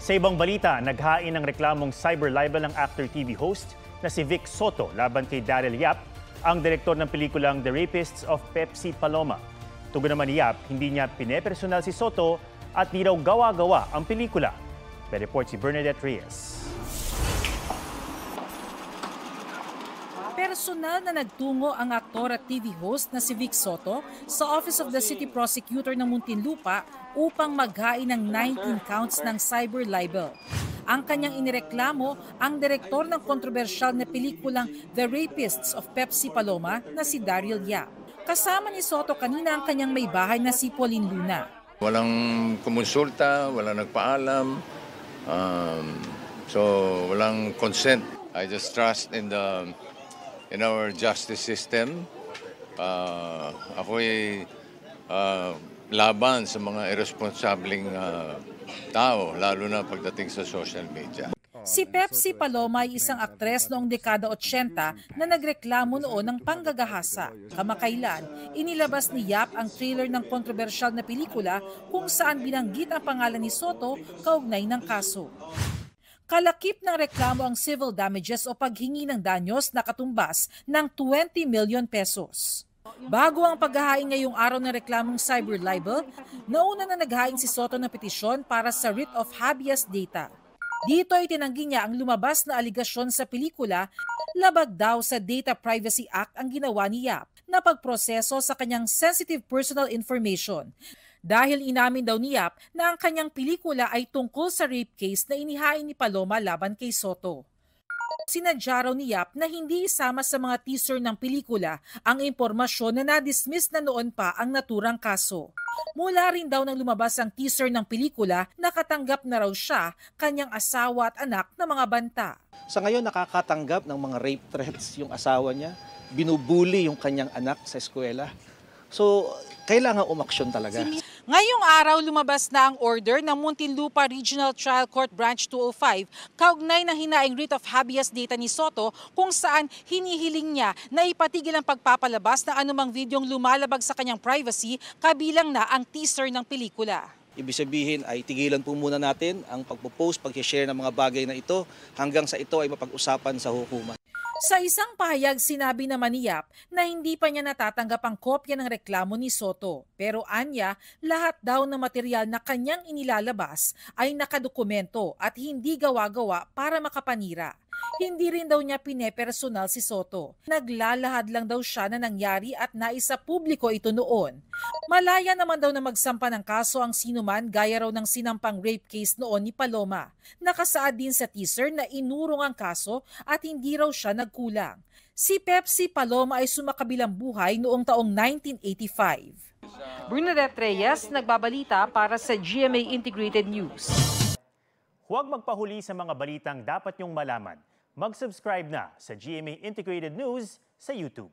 Sa ibang balita, naghain ng reklamong cyber libel ang actor TV host na si Vic Soto laban kay Daryl Yap, ang direktor ng pelikulang The Rapists of Pepsi Paloma. Tugon naman ni Yap, hindi niya pinepersonal si Soto at di raw gawa-gawa ang pelikula. May report si Bernadette Reyes. Personal na nagtungo ang aktor at TV host na si Vic Soto sa Office of the City Prosecutor ng Muntinlupa upang maghain ng 19 counts ng cyber libel. Ang kanyang inireklamo ang direktor ng kontrobersyal na pelikulang The Rapists of Pepsi Paloma na si Daryl Yap. Kasama ni Soto kanina ang kanyang may bahay na si Pauline Luna. Walang kumonsulta, walang nagpaalam, so walang consent. I just trust in our justice system. Ako'y laban sa mga irresponsableng tao, lalo na pagdating sa social media. Si Pepsi Paloma ay isang aktres noong dekada 80 na nagreklamo noon ng panggagahasa. Kamakailan, inilabas ni Yap ang trailer ng kontrobersyal na pelikula kung saan binanggit ang pangalan ni Soto kaugnay ng kaso. Kalakip ng reklamo ang civil damages o paghingi ng danyos na katumbas ng 20 million pesos. Bago ang paghahain ngayong araw ng reklamong cyber libel, nauna na naghain si Soto ng petisyon para sa writ of habeas data. Dito ay tinanggi niya ang lumabas na aligasyon sa pelikula, labag daw sa Data Privacy Act ang ginawa ni Yap na pagproseso sa kanyang sensitive personal information. Dahil inamin daw ni Yap na ang kanyang pelikula ay tungkol sa rape case na inihain ni Paloma laban kay Soto. Sinadya raw ni Yap na hindi isama sa mga teaser ng pelikula ang impormasyon na na-dismiss na noon pa ang naturang kaso. Mula rin daw nang lumabas ang teaser ng pelikula, nakatanggap na raw siya, kanyang asawa at anak na mga banta. Sa ngayon nakakatanggap ng mga rape threats yung asawa niya, binubuli yung kanyang anak sa eskwela. So, kailangan umaksyon talaga. Ngayong araw, lumabas na ang order ng Muntinlupa Regional Trial Court Branch 205 kaugnay ng hinaing writ of habeas data ni Soto kung saan hinihiling niya na ipatigil ang pagpapalabas ng anumang videong lumalabag sa kanyang privacy kabilang na ang teaser ng pelikula. Ibig sabihin ay tigilan po muna natin ang pagpo-post, pag-share ng mga bagay na ito hanggang sa ito ay mapag-usapan sa hukuman. Sa isang pahayag, sinabi naman ni Yap na hindi pa niya natatanggap ang kopya ng reklamo ni Soto. Pero anya, lahat daw ng material na kanyang inilalabas ay nakadokumento at hindi gawa-gawa para makapanira. Hindi rin daw niya pinepersonal si Soto. Naglalahad lang daw siya na nangyari at naisa publiko ito noon. Malaya naman daw na magsampa ng kaso ang sinuman gaya raw ng sinampang rape case noon ni Paloma. Nakasaad din sa teaser na inurong ang kaso at hindi raw siya nagkulang. Si Pepsi Paloma ay sumakabilang buhay noong taong 1985. Bernadette Reyes, nagbabalita para sa GMA Integrated News. Huwag magpahuli sa mga balitang dapat niyong malaman. Mag-subscribe na sa GMA Integrated News sa YouTube.